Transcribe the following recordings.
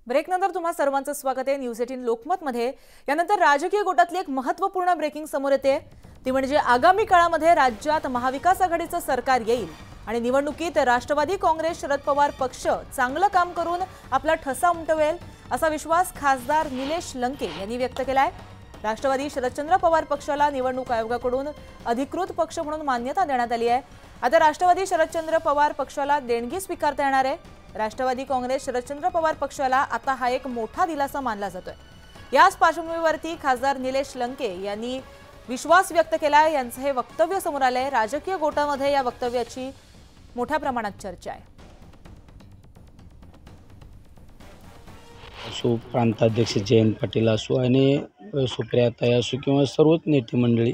ब्रेकनंतर तुम्हा सर्वांचं स्वागत आहे न्यूज 18 लोकमतमध्ये। यानंतर राजकीय गोटातली एक महत्त्वपूर्ण ब्रेकिंग समोर येते, ती म्हणजे आगामी काळामध्ये राज्यात महाविकास आघाडीचं सरकार येईल आणि निवडणुकीत राष्ट्रवादी काँग्रेस शरद पवार पक्ष चांगलं काम करून आपला ठसा उमटवेल असा विश्वास खासदार निलेश लंके यांनी व्यक्त केलाय। राष्ट्रवादी शरदचंद्र पवार पक्षाला निवडणूक आयोगाकडून अधिकृत पक्ष म्हणून मान्यता देण्यात आली आहे। आता राष्ट्रवादी शरदचंद्र पवार पक्षाला देणगी स्वीकारता येणार आहे। राष्ट्रवादी काँग्रेस शरदचंद्र पवार पक्षाला आता हा एक मोठा दिलासा मानला जातोय। याच पार्श्वभूमीवरती खासदार निलेश लंके यांनी विश्वास व्यक्त केलाय। यांचं हे वक्तव्य समोर आलंय। राजकीय गोटामध्ये या वक्तव्याची मोठ्या प्रमाणात चर्चा आहे। प्रांताध्यक्ष जयंत पाटील असो आणि सुप्रियाताई असो किंवा सर्वच नेते मंडळी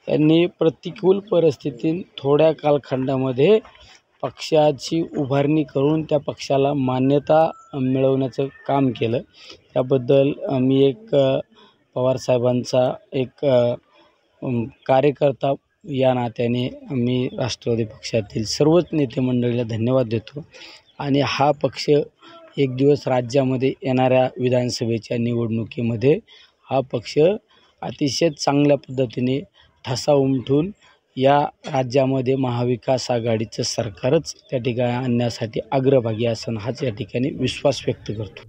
यांनी प्रतिकूल परिस्थितीत थोड्या कालखंडामध्ये पक्षाची उभारणी करून त्या पक्षाला मान्यता मिळवण्याचं काम केलं। त्याबद्दल मी एक पवार साहेबांचा एक कार्यकर्ता या नात्याने मी राष्ट्रवादी पक्षातील सर्वच नेते मंडळीला धन्यवाद देतो। आणि हा पक्ष एक दिवस राज्यामध्ये येणाऱ्या विधानसभेच्या निवडणुकीमध्ये हा पक्ष अतिशय चांगल्या पद्धतीने ठसा उमटून या राज्यामध्ये महाविकास आघाडीचं सरकारच त्या ठिकाणी आणण्यासाठी अग्रभागी असेल हाच या ठिकाणी विश्वास व्यक्त करतो।